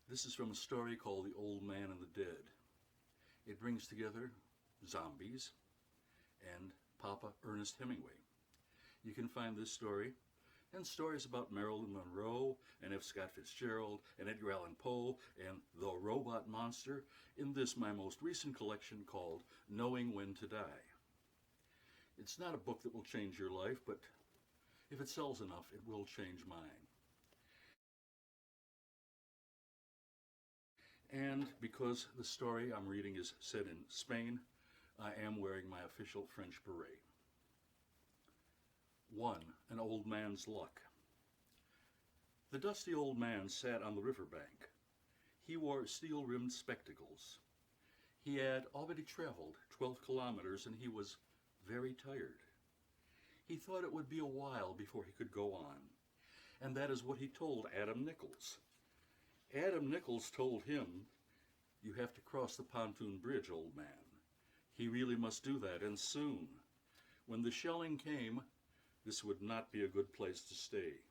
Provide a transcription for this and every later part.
This is from a story called The Old Man and the Dead. It brings together zombies and Papa Ernest Hemingway. You can find this story and stories about Marilyn Monroe and F. Scott Fitzgerald and Edgar Allan Poe and the Robot Monster in this my most recent collection called Knowing When to Die. It's not a book that will change your life, but if it sells enough, it will change mine. And because the story I'm reading is set in Spain, I am wearing my official French beret. 1. An Old Man's Luck. The dusty old man sat on the riverbank. He wore steel-rimmed spectacles. He had already traveled 12 kilometers and he was very tired. He thought it would be a while before he could go on, and that is what he told Adam Nichols. Adam Nichols told him, "You have to cross the pontoon bridge, old man. He really must do that, and soon. When the shelling came, this would not be a good place to stay."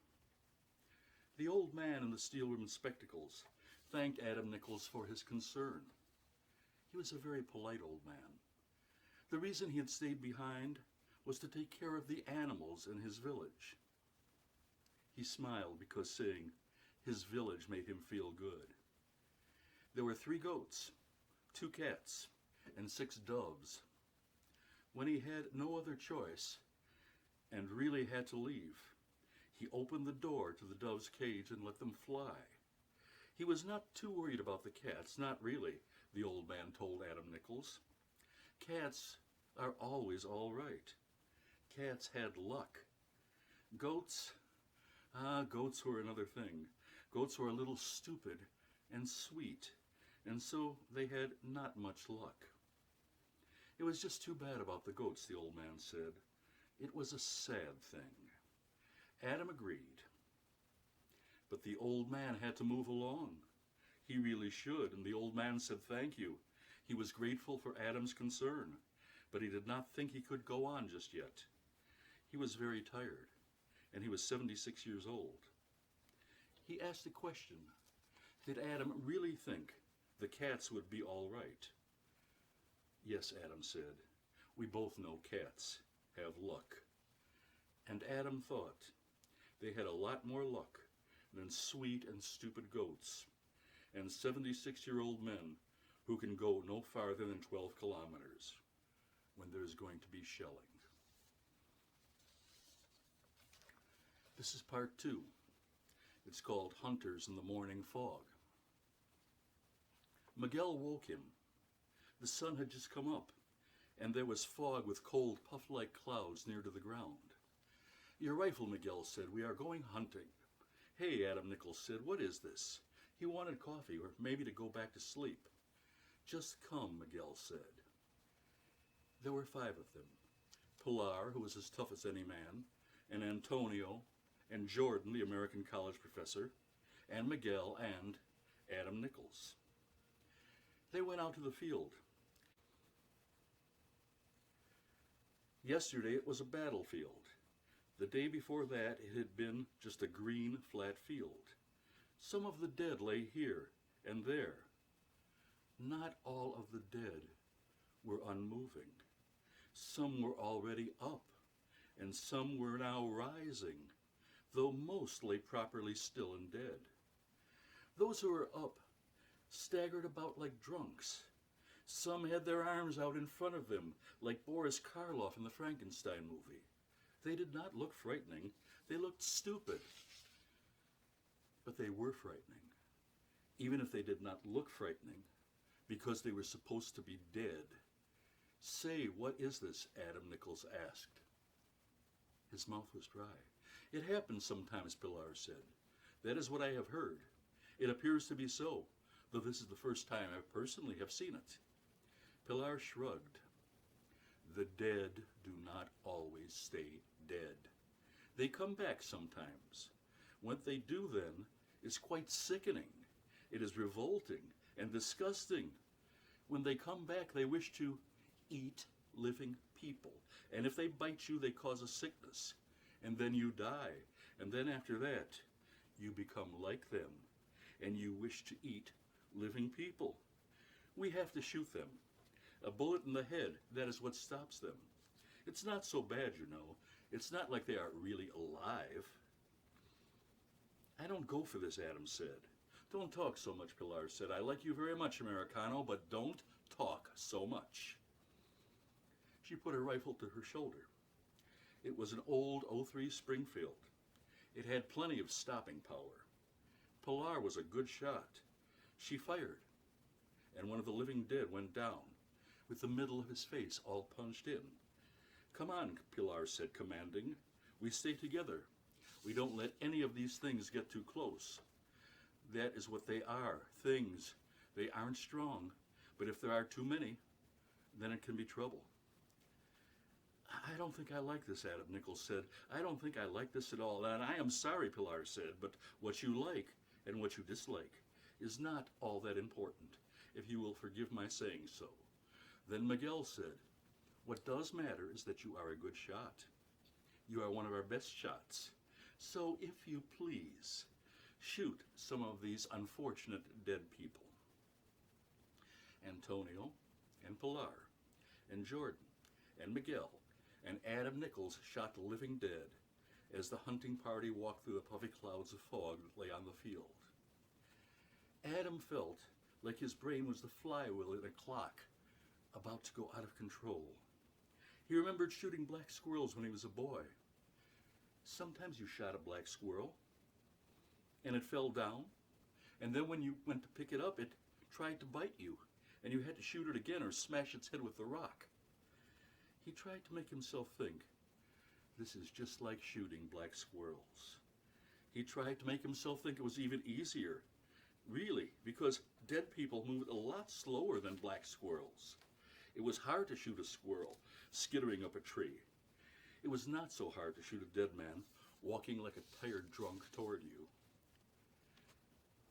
The old man in the steel-rimmed spectacles thanked Adam Nichols for his concern. He was a very polite old man. The reason he had stayed behind was to take care of the animals in his village. He smiled because saying his village made him feel good. There were 3 goats, 2 cats, and 6 doves. When he had no other choice and really had to leave, he opened the door to the dove's cage and let them fly. He was not too worried about the cats, not really, the old man told Adam Nichols. Cats are always all right. Cats had luck. Goats were another thing. Goats were a little stupid and sweet, and so they had not much luck. It was just too bad about the goats, the old man said. It was a sad thing. Adam agreed. But the old man had to move along. He really should, and the old man said thank you. He was grateful for Adam's concern, but he did not think he could go on just yet. He was very tired, and he was 76 years old. He asked a question. Did Adam really think the cats would be all right? Yes, Adam said. We both know cats have luck. And Adam thought they had a lot more luck than sweet and stupid goats and 76-year-old men who can go no farther than 12 kilometers when there's going to be shelling. This is part 2. It's called Hunters in the Morning Fog. Miguel woke him. The sun had just come up, and there was fog with cold, puff-like clouds near to the ground. Your rifle, Miguel said. We are going hunting. Hey, Adam Nichols said, what is this? He wanted coffee, or maybe to go back to sleep. Just come, Miguel said. There were 5 of them. Pilar, who was as tough as any man, and Antonio, and Jordan, the American college professor, and Miguel, and Adam Nichols. They went out to the field. Yesterday it was a battlefield. The day before that it had been just a green, flat field. Some of the dead lay here and there. Not all of the dead were unmoving. Some were already up, and some were now rising, though most lay properly still and dead. Those who were up staggered about like drunks. Some had their arms out in front of them, like Boris Karloff in the Frankenstein movie. They did not look frightening. They looked stupid. But they were frightening, even if they did not look frightening, because they were supposed to be dead. Say, what is this? Adam Nichols asked. His mouth was dry. It happens sometimes, Pilar said. That is what I have heard. It appears to be so, though this is the first time I personally have seen it. Pilar shrugged. The dead do not always stay dead. They come back sometimes. What they do then is quite sickening. It is revolting and disgusting. When they come back, they wish to eat living people. And if they bite you, they cause a sickness. And then you die. And then after that, you become like them. and you wish to eat living people. We have to shoot them. A bullet in the head, that is what stops them. It's not so bad, you know. It's not like they are really alive. I don't go for this, Adams said. Don't talk so much, Pilar said. I like you very much, Americano, but don't talk so much. She put her rifle to her shoulder. It was an old '03 Springfield. It had plenty of stopping power. Pilar was a good shot. She fired, and one of the living dead went down, with the middle of his face all punched in. Come on, Pilar said, commanding. We stay together. We don't let any of these things get too close. That is what they are, things. They aren't strong, but if there are too many, then it can be trouble. I don't think I like this, Adam Nichols said. I don't think I like this at all. And I am sorry, Pilar said, but what you like and what you dislike is not all that important, if you will forgive my saying so. Then Miguel said, what does matter is that you are a good shot. You are one of our best shots. So if you please, shoot some of these unfortunate dead people. Antonio and Pilar and Jordan and Miguel and Adam Nichols shot the living dead as the hunting party walked through the puffy clouds of fog that lay on the field. Adam felt like his brain was the flywheel in a clock about to go out of control. He remembered shooting black squirrels when he was a boy. Sometimes you shot a black squirrel and it fell down, and then when you went to pick it up, it tried to bite you, and you had to shoot it again or smash its head with the rock. He tried to make himself think, this is just like shooting black squirrels. He tried to make himself think it was even easier, really, because dead people moved a lot slower than black squirrels. It was hard to shoot a squirrel skittering up a tree. It was not so hard to shoot a dead man walking like a tired drunk toward you.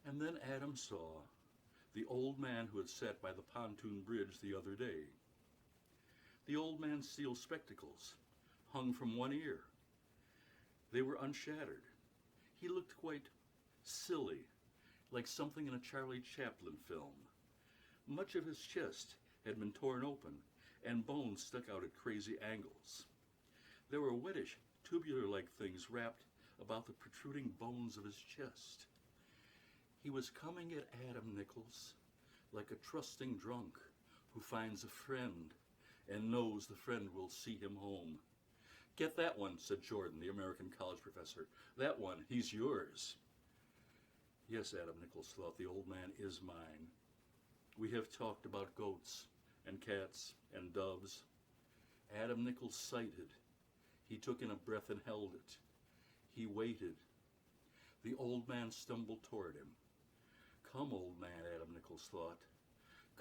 And then Adam saw the old man who had sat by the pontoon bridge the other day. The old man's steel spectacles hung from one ear. They were unshattered. He looked quite silly, like something in a Charlie Chaplin film. Much of his chest had been torn open, and bones stuck out at crazy angles. There were whitish, tubular-like things wrapped about the protruding bones of his chest. He was coming at Adam Nichols like a trusting drunk who finds a friend and knows the friend will see him home. Get that one, said Jordan, the American college professor. That one, he's yours. Yes, Adam Nichols thought, the old man is mine. We have talked about goats and cats and doves. Adam Nichols sighted. He took in a breath and held it. He waited. The old man stumbled toward him. Come, old man, Adam Nichols thought.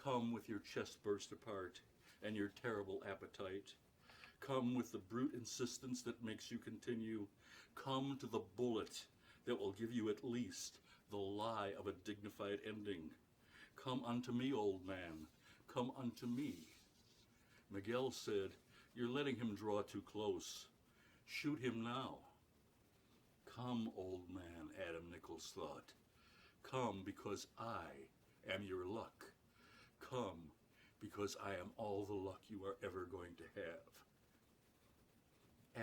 Come with your chest burst apart and your terrible appetite. Come with the brute insistence that makes you continue. Come to the bullet that will give you at least the lie of a dignified ending. Come unto me, old man. Come unto me. Miguel said, you're letting him draw too close. Shoot him now. Come, old man, Adam Nichols thought. Come because I am your luck. Come because I am all the luck you are ever going to have.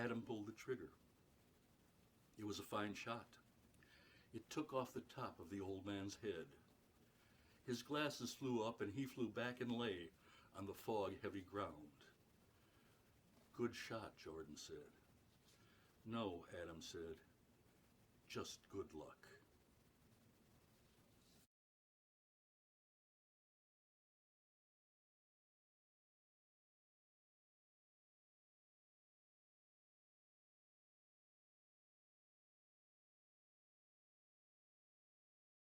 Adam pulled the trigger. It was a fine shot. It took off the top of the old man's head. His glasses flew up and he flew back and lay on the fog-heavy ground. Good shot, Jordan said. No, Adam said, just good luck.